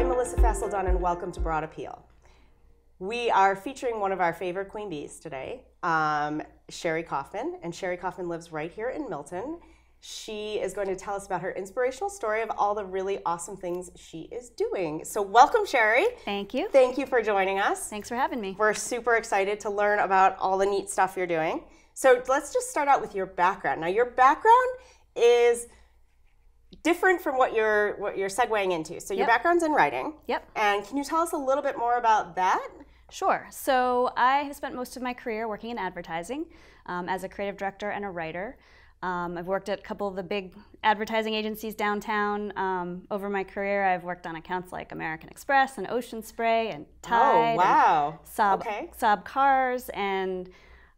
I'm Melissa Fassel Dunn, and welcome to Broad Appeal. We are featuring one of our favorite queen bees today, Sheri Kaufmann, and Sheri Kaufmann lives right here in Milton. She is going to tell us about her inspirational story of all the really awesome things she is doing. So welcome, Sheri. Thank you. Thank you for joining us. Thanks for having me. We're super excited to learn about all the neat stuff you're doing. So let's just start out with your background. Now, your background is different from what you're segueing into. So your background's in writing. Yep. And can you tell us a little bit more about that? Sure. So I have spent most of my career working in advertising as a creative director and a writer. I've worked at a couple of the big advertising agencies downtown. Over my career, I've worked on accounts like American Express and Ocean Spray and Tide. Oh, wow. And Saab Cars, and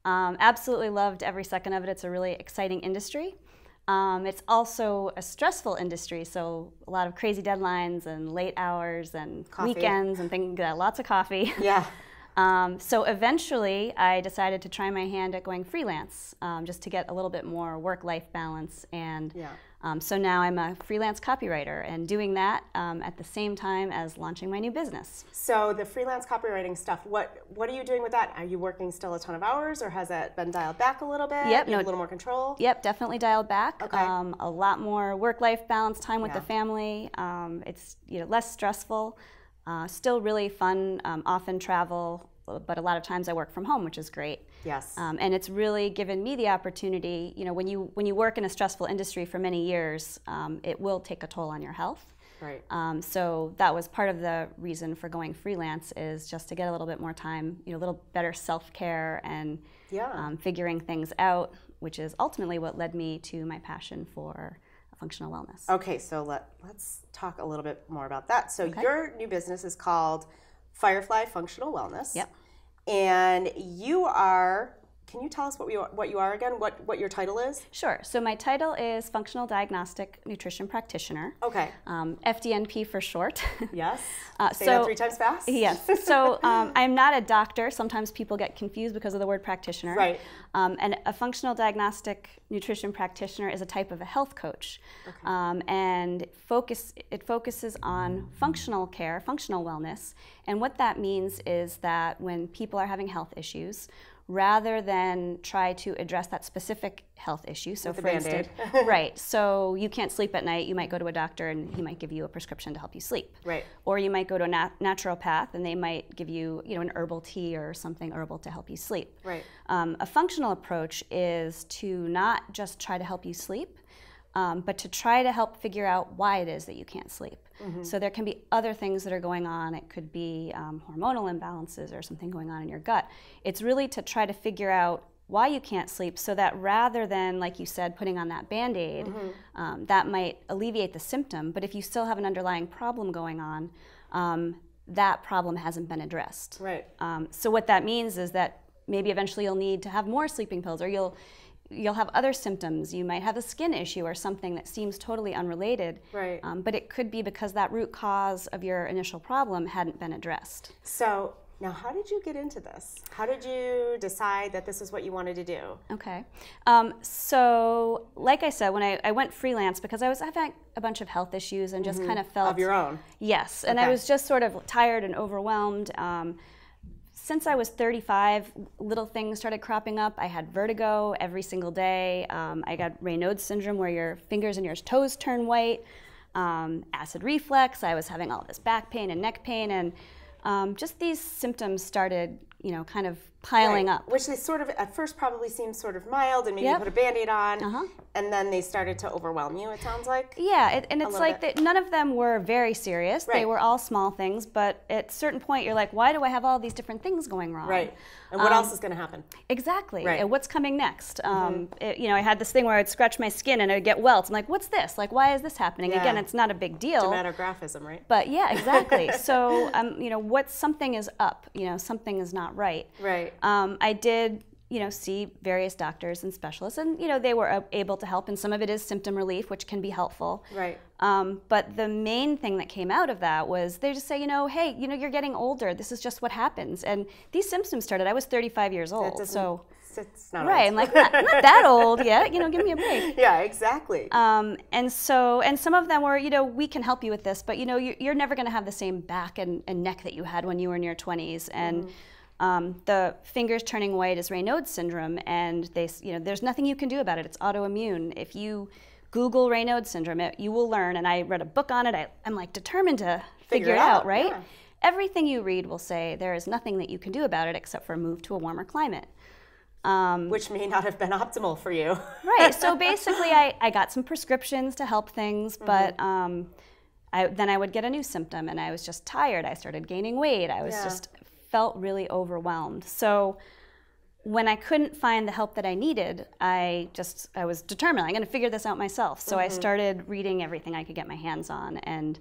absolutely loved every second of it. It's a really exciting industry. It's also a stressful industry, so a lot of crazy deadlines and late hours and weekends and things, lots of coffee. Yeah. So eventually I decided to try my hand at going freelance just to get a little bit more work-life balance. And so now I'm a freelance copywriter and doing that at the same time as launching my new business. So the freelance copywriting stuff, what are you doing with that? Are you working still a ton of hours, or has that been dialed back a little bit? Yep. You have a little more control? Yep, definitely dialed back. Okay. A lot more work-life balance, time with the family. It's less stressful. Still really fun, often travel, but a lot of times I work from home, which is great. Yes. And it's really given me the opportunity, when you work in a stressful industry for many years, it will take a toll on your health. Right. So that was part of the reason for going freelance, is just to get a little bit more time, a little better self-care and figuring things out, which is ultimately what led me to my passion for functional wellness. Okay, so let's talk a little bit more about that. So your new business is called Firefly Functional Wellness. Yep. And you are, can you tell us what you are again, what your title is? Sure. So my title is Functional Diagnostic Nutrition Practitioner. Okay. FDNP for short. Yes. Say that 3 times fast. Yes. So I'm not a doctor. Sometimes people get confused because of the word practitioner. Right. And a functional diagnostic nutrition practitioner is a type of a health coach. Okay. And it focuses on functional care, functional wellness. And what that means is that when people are having health issues, rather than try to address that specific health issue. So for instance, right, so you can't sleep at night, you might go to a doctor and he might give you a prescription to help you sleep. Right. Or you might go to a naturopath and they might give you, an herbal tea or something herbal to help you sleep. Right. A functional approach is to not just try to help you sleep, but to try to help figure out why it is that you can't sleep. Mm-hmm. So there can be other things that are going on. It could be hormonal imbalances or something going on in your gut. It's really to try to figure out why you can't sleep, so that rather than, like you said, putting on that Band-Aid, that might alleviate the symptom, but if you still have an underlying problem going on, that problem hasn't been addressed. Right. So what that means is that maybe eventually you'll need to have more sleeping pills, or you'll have other symptoms. You might have a skin issue or something that seems totally unrelated. Right. But it could be because that root cause of your initial problem hadn't been addressed. So now, how did you get into this? How did you decide that this is what you wanted to do? Okay. So like I said, when I went freelance, because I was having a bunch of health issues and just kind of felt... Of your own? Yes. And I was just sort of tired and overwhelmed. Since I was 35, little things started cropping up. I had vertigo every single day. I got Raynaud's syndrome, where your fingers and your toes turn white. Acid reflux. I was having all this back pain and neck pain, and just these symptoms started, kind of piling up. Which they sort of, at first, probably seemed sort of mild, and maybe you put a Band-Aid on, and then they started to overwhelm you, it sounds like? Yeah, and it's like none of them were very serious. Right. They were all small things, but at a certain point, you're like, why do I have all these different things going wrong? Right. And what else is going to happen? Exactly. Right. And what's coming next? I had this thing where I'd scratch my skin and I'd get welts. I'm like, what's this? Like, why is this happening? Again, it's not a big deal. Dermatographism, right? But yeah, exactly. So, something is up. Something is not right. Right. I did, see various doctors and specialists, and they were able to help. And some of it is symptom relief, which can be helpful. Right. But the main thing that came out of that was they just say, hey, you're getting older. This is just what happens. And these symptoms started. I was 35 years old. That doesn't it's not right. old. I'm like, not that old yet. Give me a break. Yeah, exactly. And some of them were, we can help you with this, but you're never going to have the same back and neck that you had when you were in your 20s. And the fingers turning white is Raynaud's syndrome, and there's nothing you can do about it. It's autoimmune. If you Google Raynaud's syndrome, you will learn. And I read a book on it. I'm like determined to figure it out, right? Yeah. Everything you read will say there is nothing that you can do about it except for move to a warmer climate. Which may not have been optimal for you. Right. So basically, I got some prescriptions to help things, but then I would get a new symptom, and I was just tired. I started gaining weight. I was just felt really overwhelmed. So when I couldn't find the help that I needed, I was determined, I'm going to figure this out myself. So I started reading everything I could get my hands on, and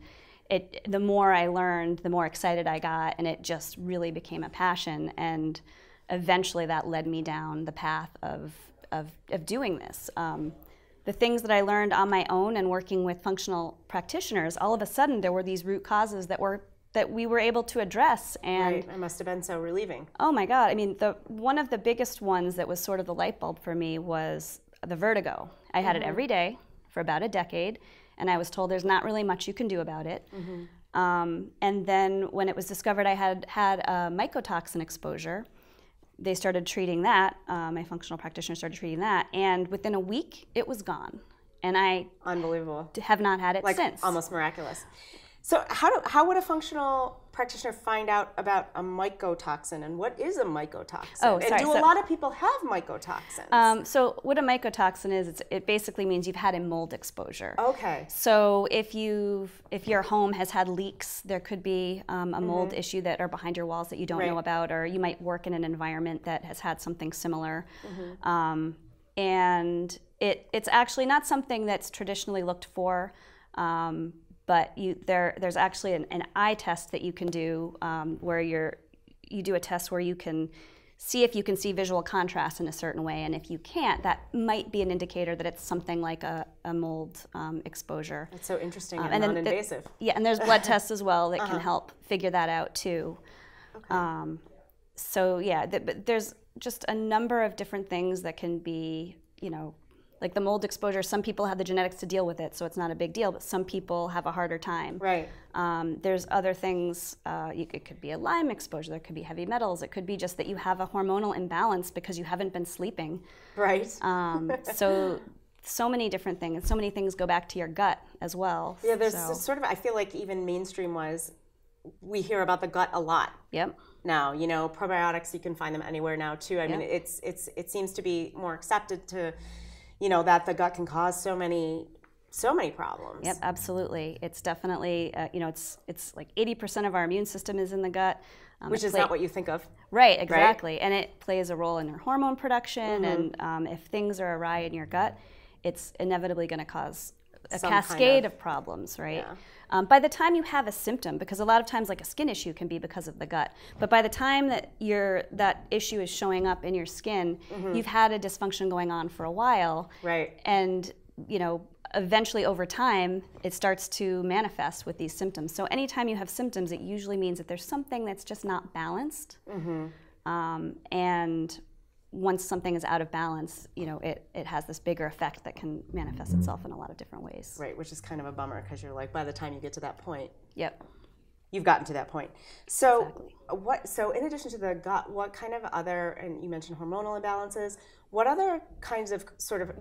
the more I learned, the more excited I got, and it just really became a passion. And eventually that led me down the path of doing this. The things that I learned on my own and working with functional practitioners, all of a sudden there were these root causes that we were able to address. And right. It must have been so relieving. Oh my God. I mean, one of the biggest ones that was sort of the light bulb for me was the vertigo. I had it every day for about a decade, and I was told there's not really much you can do about it. And then when it was discovered I had a mycotoxin exposure, they started treating that. My functional practitioner started treating that, and within a week it was gone. And I unbelievable have not had it since. Almost miraculous. So how would a functional practitioner find out about a mycotoxin, and what is a mycotoxin? Oh, sorry. And do a lot of people have mycotoxins? So what a mycotoxin is, it basically means you've had a mold exposure. Okay. So if your home has had leaks, there could be a mold issue that are behind your walls that you don't know about, or you might work in an environment that has had something similar. And it's actually not something that's traditionally looked for. But there's actually an eye test that you can do where you do a test where you can see if you can see visual contrast in a certain way, and if you can't, that might be an indicator that it's something like a mold exposure. That's so interesting and non-invasive. And there's blood tests as well that can help figure that out too. Okay. But there's just a number of different things that can be, like the mold exposure, some people have the genetics to deal with it, so it's not a big deal, but some people have a harder time. Right. There's other things, it could be a Lyme exposure, there could be heavy metals, it could be just that you have a hormonal imbalance because you haven't been sleeping. Right. So many different things, so many things go back to your gut as well. Yeah, there's sort of, I feel like even mainstream-wise, we hear about the gut a lot. Yep. Now, probiotics, you can find them anywhere now too. I mean, it seems to be more accepted to, that the gut can cause so many problems. Yep, absolutely. It's definitely, it's like 80% of our immune system is in the gut. Which is not what you think of. Right, exactly. Right? And it plays a role in your hormone production, and if things are awry in your gut, it's inevitably going to cause a cascade of problems, right? Yeah. By the time you have a symptom, because a lot of times like a skin issue can be because of the gut, but by the time that that issue is showing up in your skin, you've had a dysfunction going on for a while. Right. And, eventually over time, it starts to manifest with these symptoms. So anytime you have symptoms, it usually means that there's something that's just not balanced. And once something is out of balance, it has this bigger effect that can manifest itself in a lot of different ways. Right, which is kind of a bummer because you're like, by the time you get to that point, yep, you've gotten to that point. So exactly. So in addition to the gut, what kind of other, and you mentioned hormonal imbalances, what other kinds of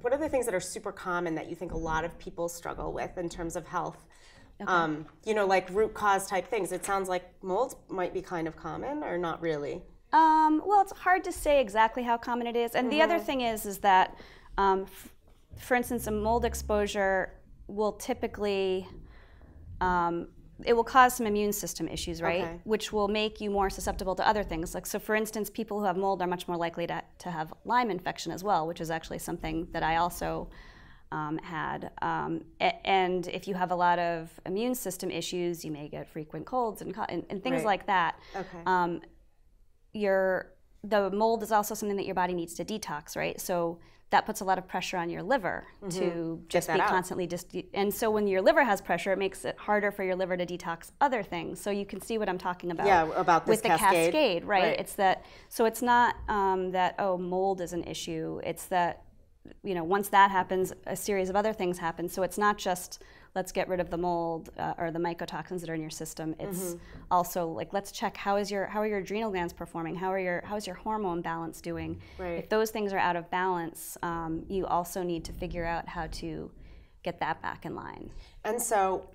what are the things that are super common that you think a lot of people struggle with in terms of health? Okay. Like root cause type things. It sounds like mold might be kind of common, or not really. Well, it's hard to say exactly how common it is. And the other thing is that, for instance, a mold exposure will typically, it will cause some immune system issues, right? Okay. Which will make you more susceptible to other things. Like, so for instance, people who have mold are much more likely to have Lyme infection as well, which is actually something that I also had. And if you have a lot of immune system issues, you may get frequent colds and things like that. Okay. the mold is also something that your body needs to detox, right? So that puts a lot of pressure on your liver to just be constantly and so when your liver has pressure, it makes it harder for your liver to detox other things. So you can see what I'm talking about. Yeah, about this with the cascade, right? It's that. So it's not that mold is an issue. It's that once that happens, a series of other things happen. So it's not just let's get rid of the mold or the mycotoxins that are in your system. It's also like let's check how are your adrenal glands performing? How's your hormone balance doing? Right. If those things are out of balance, you also need to figure out how to get that back in line. And so,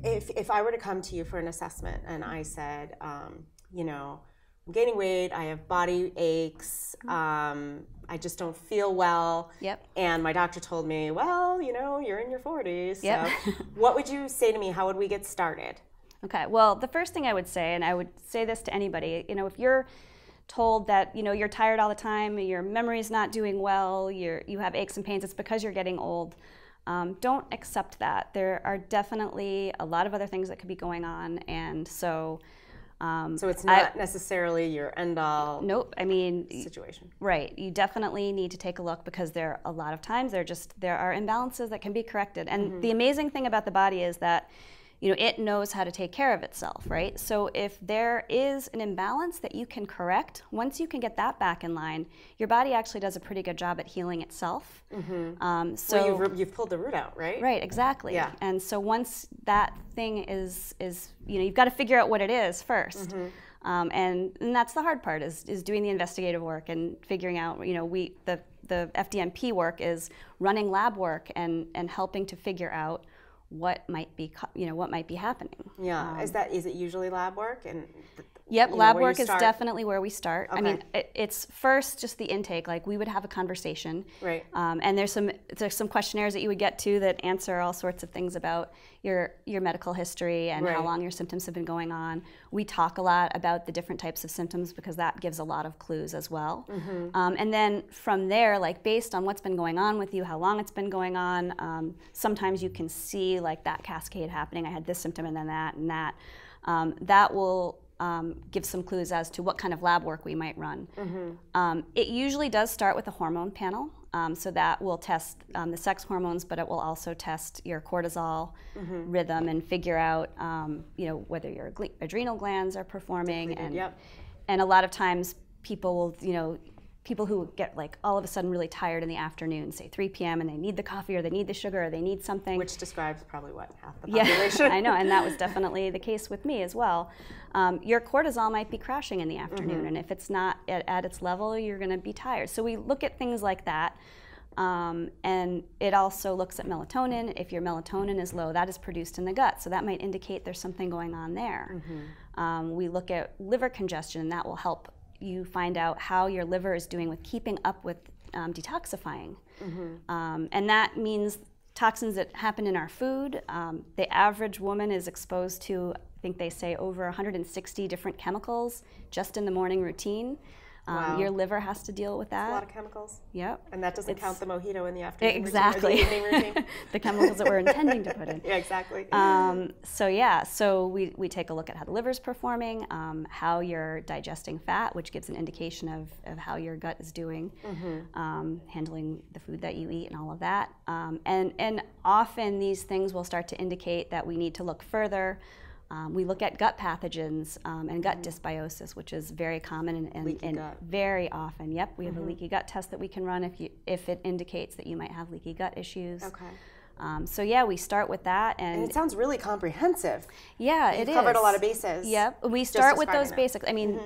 if I were to come to you for an assessment and I said, I'm gaining weight, I have body aches, I just don't feel well. Yep. And my doctor told me, well, you're in your 40s. So yep. What would you say to me? How would we get started? Okay. Well, the first thing I would say, and I would say this to anybody, if you're told that you're tired all the time, your memory's not doing well, you have aches and pains, it's because you're getting old. Don't accept that. There are definitely a lot of other things that could be going on, and so. So it's not necessarily your end-all situation. Right. You definitely need to take a look because there are a lot of times there are imbalances that can be corrected. And the amazing thing about the body is that it knows how to take care of itself, right? So if there is an imbalance that you can correct, once you can get that back in line, your body actually does a pretty good job at healing itself. So you've pulled the root out, right? Right, exactly. Yeah. And so once that thing is you've got to figure out what it is first. And that's the hard part is doing the investigative work and figuring out, the FDNP work is running lab work and helping to figure out what might be happening. Yeah, is it usually lab work? And yep, lab work is definitely where we start. Okay. I mean, it's first just the intake. Like we would have a conversation, right? And there's some questionnaires that you would get to that answer all sorts of things about your medical history and how long your symptoms have been going on. We talk a lot about the different types of symptoms because that gives a lot of clues as well. And then from there, like based on what's been going on with you, how long it's been going on, sometimes you can see like that cascade happening. I had this symptom and then that and that. That will give some clues as to what kind of lab work we might run. It usually does start with a hormone panel. So that will test the sex hormones, but it will also test your cortisol rhythm and figure out, whether your adrenal glands are performing. And a lot of times people will, people who get like all of a sudden really tired in the afternoon, say 3 p.m., and they need the coffee or they need the sugar or they need something. Which describes probably what, half the population? Yeah, I know, and that was definitely the case with me as well. Your cortisol might be crashing in the afternoon, and if it's not at its level, you're going to be tired. So we look at things like that. And it also looks at melatonin. If your melatonin is low, that is produced in the gut, so that might indicate there's something going on there. We look at liver congestion, and that will help you find out how your liver is doing with keeping up with detoxifying. And that means toxins that happen in our food. The average woman is exposed to, I think they say, over 160 different chemicals just in the morning routine. Wow. Your liver has to deal with that. That's a lot of chemicals. Yep. And that doesn't count the mojito in the afternoon exactly. routine, or the evening routine. The chemicals that we're intending to put in. Yeah, exactly. So we take a look at how the liver's performing, how you're digesting fat, which gives an indication of how your gut is doing, handling the food that you eat and all of that. And often these things will start to indicate that we need to look further. We look at gut pathogens and gut dysbiosis, which is very common and very often. Yep, we have a leaky gut test that we can run if it indicates that you might have leaky gut issues. Okay. So yeah, we start with that, and it sounds really comprehensive. Yeah, it is. You've covered a lot of bases. Yep, we start with those basics. I mean.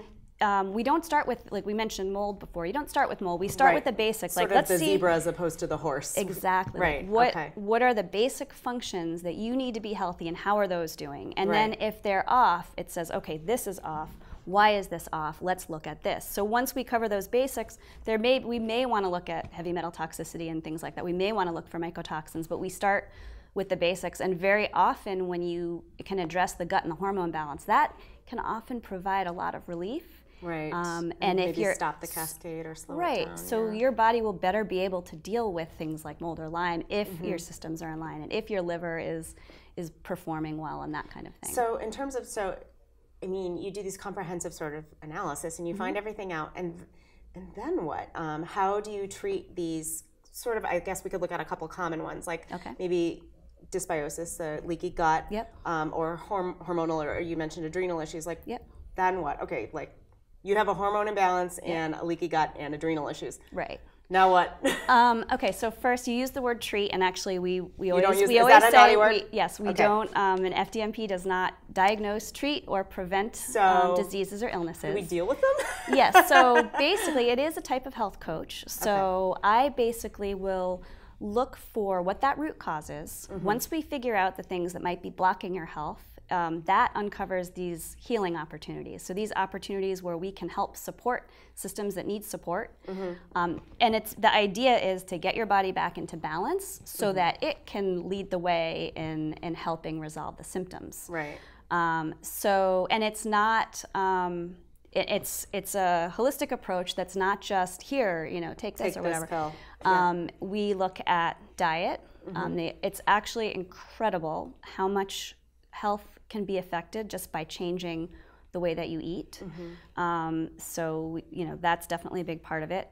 We don't start with, like we mentioned, mold before. You don't start with mold. We start with the basics. Sort like, of the zebra as opposed to the horse. Exactly. Right. What are the basic functions that you need to be healthy, and how are those doing? And then if they're off, it says, okay, this is off. Why is this off? Let's look at this. So once we cover those basics, we may want to look at heavy metal toxicity and things like that. We may want to look for mycotoxins, but we start with the basics. And very often when you can address the gut and the hormone balance, that can often provide a lot of relief. Right. And maybe if you're stop the cascade or slow it right, down. so your body will better be able to deal with things like mold or Lyme if your systems are in line and if your liver is performing well and that kind of thing. So in terms of I mean, you do these comprehensive sort of analysis and you find everything out, and then what? How do you treat these sort of, I guess we could look at a couple common ones, like maybe dysbiosis, the leaky gut, or hormonal, or you mentioned adrenal issues, like then what? Okay, like you have a hormone imbalance and a leaky gut and adrenal issues. Right. Now what? Okay, so first you use the word treat, and actually we always that a naughty word? We don't, and FDMP does not diagnose, treat, or prevent diseases or illnesses. Do we deal with them? Yes, so basically it is a type of health coach. So I basically will look for what that root cause is. Once we figure out the things that might be blocking your health, that uncovers these healing opportunities. So these opportunities where we can help support systems that need support. And the idea is to get your body back into balance so that it can lead the way in helping resolve the symptoms. Right. And it's not, it's a holistic approach that's not just here, take this or whatever. Pill. We look at diet. It's actually incredible how much health can be affected just by changing the way that you eat. So that's definitely a big part of it.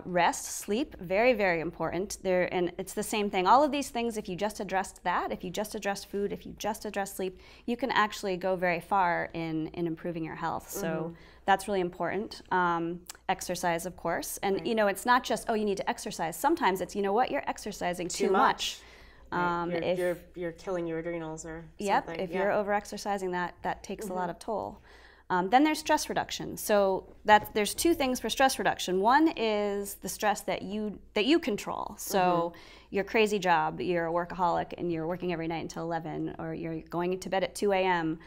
Rest, sleep, very, very important. And it's the same thing. All of these things, if you just addressed that, if you just addressed food, if you just addressed sleep, you can actually go very far in improving your health. So that's really important. Exercise, of course. And it's not just, you need to exercise. Sometimes it's, you're exercising too much. Right. You're killing your adrenals or something. If you're over-exercising, that takes a lot of toll. Then there's stress reduction. So there's two things for stress reduction. One is the stress that you control. So your crazy job, you're a workaholic and you're working every night until 11, or you're going to bed at 2 a.m.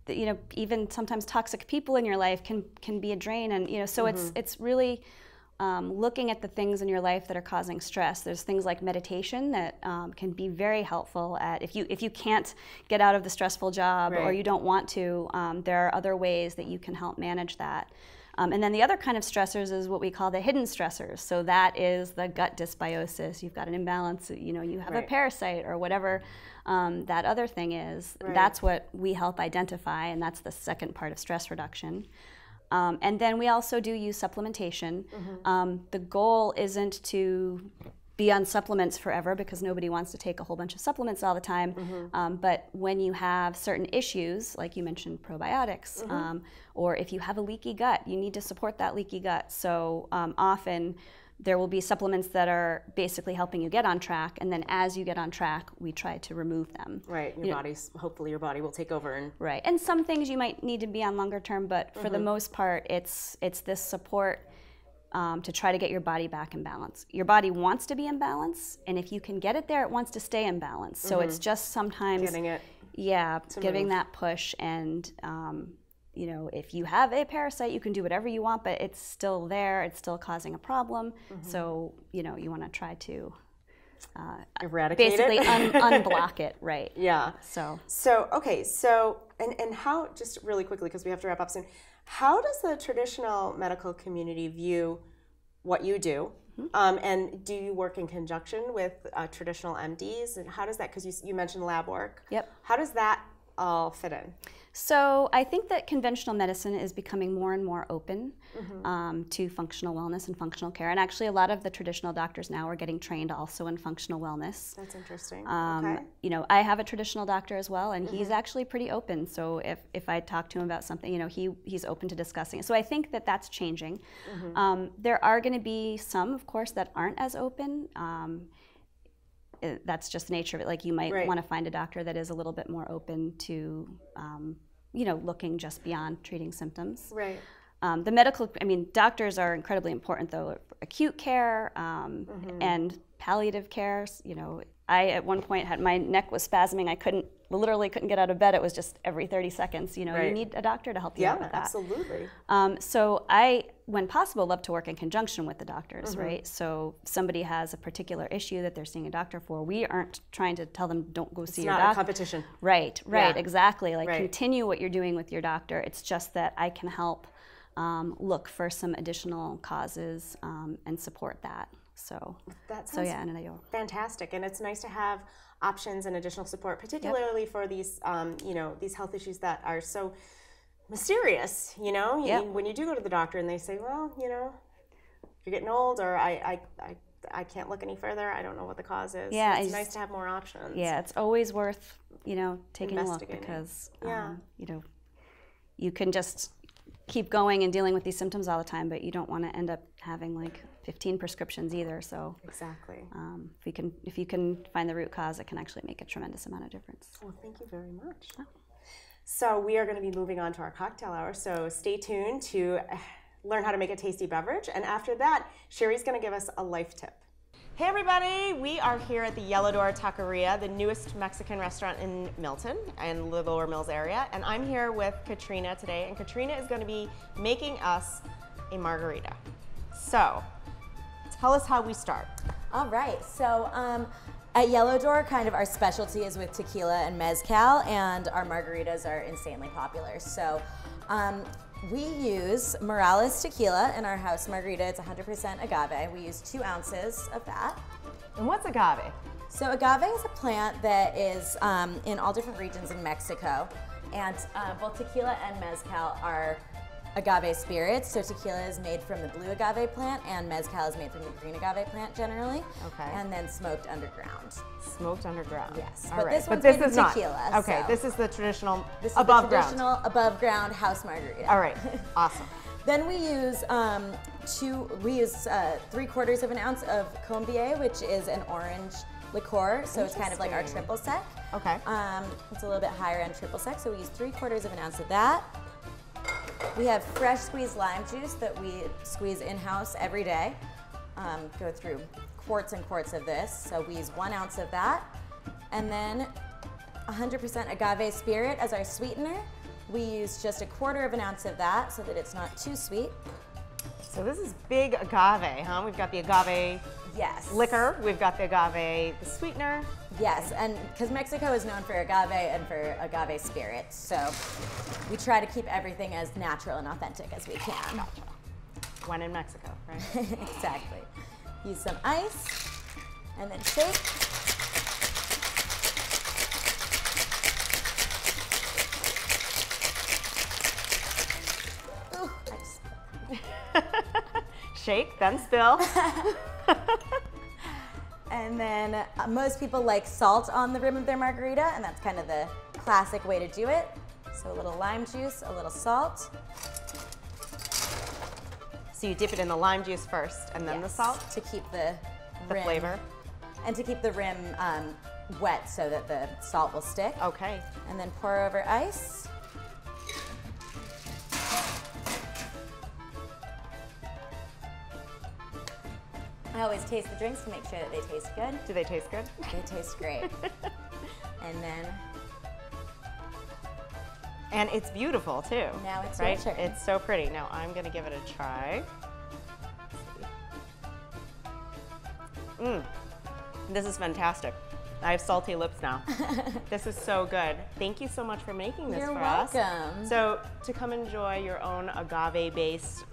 Even sometimes toxic people in your life can be a drain, and so it's really looking at the things in your life that are causing stress. There's things like meditation that can be very helpful at if you can't get out of the stressful job or you don't want to. There are other ways that you can help manage that. And then the other kind of stressors is what we call the hidden stressors. So that is the gut dysbiosis. You've got an imbalance. You have a parasite or whatever that other thing is. That's what we help identify, and that's the second part of stress reduction. And then we also do use supplementation. The goal isn't to be on supplements forever, because nobody wants to take a whole bunch of supplements all the time. But when you have certain issues, like you mentioned probiotics, or if you have a leaky gut, you need to support that leaky gut. So often there will be supplements that are basically helping you get on track, and then as you get on track, we try to remove them. Right, hopefully your body will take over. And some things you might need to be on longer term, but for the most part, it's this support to try to get your body back in balance. Your body wants to be in balance, and if you can get it there, it wants to stay in balance. So it's just sometimes getting it. Giving that push, and if you have a parasite, you can do whatever you want, but it's still there, it's still causing a problem. So, you want to try to eradicate basically it. Unblock it, right? Yeah. So and how, just really quickly, because we have to wrap up soon, how does the traditional medical community view what you do? And do you work in conjunction with traditional MDs? And how does that, because you mentioned lab work. How does that all fit in? So I think that conventional medicine is becoming more and more open to functional wellness and functional care. And actually a lot of the traditional doctors now are getting trained also in functional wellness. That's interesting. I have a traditional doctor as well, and he's actually pretty open. So if I talk to him about something, he's open to discussing it. So I think that that's changing. There are going to be some, of course, that aren't as open. That's just the nature of it. Like you might want to find a doctor that is a little bit more open to, looking just beyond treating symptoms. Doctors are incredibly important, though. Acute care and palliative care. I at one point had, my neck was spasming. I literally couldn't get out of bed. It was just every 30 seconds. You need a doctor to help you out with that. Absolutely. So I, when possible, love to work in conjunction with the doctors, right? So if somebody has a particular issue that they're seeing a doctor for, we aren't trying to tell them, don't go see your doctor. It's not a competition. Right, exactly. Continue what you're doing with your doctor. It's just that I can help look for some additional causes and support that. So that sounds fantastic, and it's nice to have options and additional support, particularly for these, these health issues that are so mysterious. When you do go to the doctor and they say, well, you're getting old, or I can't look any further. I don't know what the cause is. Yeah, it's nice to have more options. Yeah, it's always worth taking a look, because you can just keep going and dealing with these symptoms all the time, but you don't want to end up having like 15 prescriptions either. So exactly, if you can find the root cause, it can actually make a tremendous amount of difference. Well, thank you very much. Oh. So we are going to be moving on to our cocktail hour. So stay tuned to learn how to make a tasty beverage, and after that, Sheri's going to give us a life tip. Hey everybody, we are here at the Yellow Door Taqueria, the newest Mexican restaurant in Milton and the Lower Mills area. And I'm here with Katrina today, and Katrina is going to be making us a margarita. So, tell us how we start. All right, so at Yellow Door, kind of our specialty is with tequila and mezcal, and our margaritas are insanely popular. So, we use Morales tequila in our house margarita. It's 100% agave. We use 2 ounces of that. And what's agave? So agave is a plant that is in all different regions in Mexico. And both tequila and mezcal are agave spirits. So tequila is made from the blue agave plant, and mezcal is made from the green agave plant generally. Okay. And then smoked underground. Smoked underground. Yes. All but right. this one's this made is with tequila. Not. Okay. So this is the traditional this is above the ground. traditional above ground house margarita. All right. Awesome. Then we use 3/4 of an ounce of Combier, which is an orange liqueur. So it's kind of like our triple sec. Okay. It's a little bit higher end triple sec. So we use 3/4 of an ounce of that. We have fresh squeezed lime juice that we squeeze in-house every day. Go through quarts and quarts of this. So we use 1 ounce of that. And then 100% agave spirit as our sweetener. We use just 1/4 of an ounce of that so that it's not too sweet. So this is big agave, huh? We've got the agave liquor. We've got the agave, the sweetener. Yes, and because Mexico is known for agave and for agave spirits, so we try to keep everything as natural and authentic as we can. Gotcha. When in Mexico, right? Exactly. Use some ice, and then shake. Ooh, Shake, then spill. And then most people like salt on the rim of their margarita, and that's kind of the classic way to do it. So a little lime juice, a little salt. So you dip it in the lime juice first, and then the salt? To keep the rim, flavor. And to keep the rim wet so that the salt will stick. Okay. And then pour over ice. I always taste the drinks to make sure that they taste good. Do they taste good? They taste great. And then... And it's beautiful too. Now it's right? your turn. It's so pretty. Now I'm gonna give it a try. This is fantastic. I have salty lips now. This is so good. Thank you so much for making this for us. You're welcome. So to come enjoy your own agave-based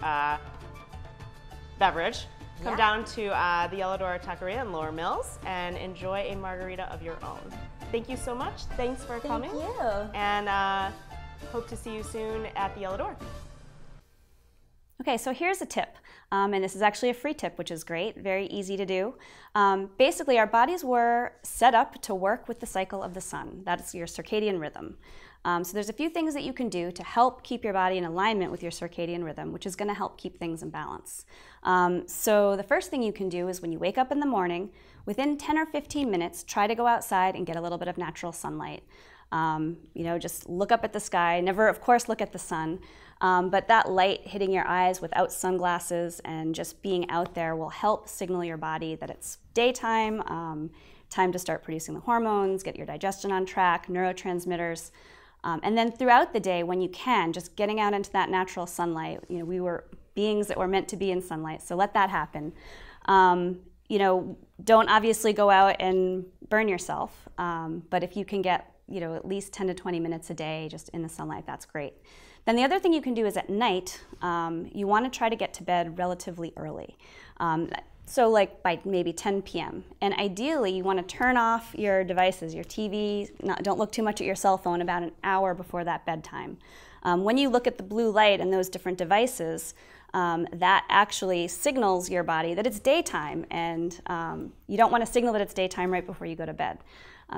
beverage, come down to the Yellow Door Taqueria in Lower Mills and enjoy a margarita of your own. Thank you so much. Thanks for coming. Thank you. And hope to see you soon at the Yellow Door. Okay, so here's a tip, and this is actually a free tip, which is great, very easy to do. Basically, our bodies were set up to work with the cycle of the sun. That's your circadian rhythm. So there's a few things that you can do to help keep your body in alignment with your circadian rhythm, which is going to help keep things in balance. So the first thing you can do is when you wake up in the morning, within 10 or 15 minutes, try to go outside and get a little bit of natural sunlight. Just look up at the sky. Never, of course, look at the sun. But that light hitting your eyes without sunglasses and just being out there will help signal your body that it's daytime, time to start producing the hormones, get your digestion on track, neurotransmitters. And then throughout the day, when you can, just getting out into that natural sunlight. We were beings that were meant to be in sunlight, so let that happen. Don't obviously go out and burn yourself, but if you can get at least 10 to 20 minutes a day just in the sunlight, that's great. Then the other thing you can do is at night, you want to try to get to bed relatively early. So like by maybe 10 p.m. And ideally, you want to turn off your devices, your TV, don't look too much at your cell phone about an hour before that bedtime. When you look at the blue light and those different devices, that actually signals your body that it's daytime, and you don't want to signal that it's daytime right before you go to bed.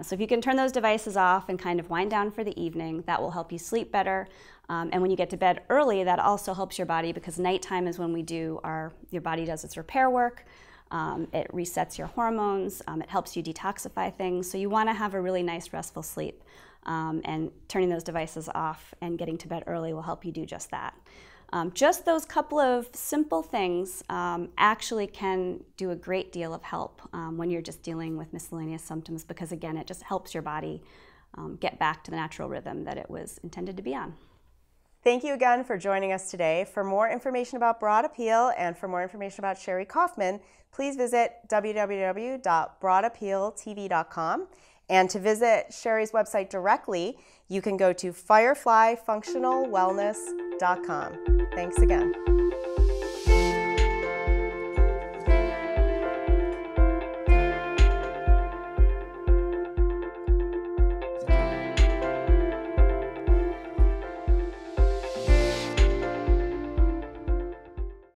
So if you can turn those devices off and kind of wind down for the evening, that will help you sleep better. And when you get to bed early, that also helps your body, because nighttime is when your body does its repair work. It resets your hormones. It helps you detoxify things. So you want to have a really nice, restful sleep. And turning those devices off and getting to bed early will help you do just that. Just those couple of simple things actually can do a great deal of help when you're just dealing with miscellaneous symptoms, because again, it just helps your body get back to the natural rhythm that it was intended to be on. Thank you again for joining us today. For more information about Broad Appeal and for more information about Sheri Kaufmann, please visit www.broadappealtv.com. And to visit Sheri's website directly, you can go to fireflyfunctionalwellness.com. Thanks again.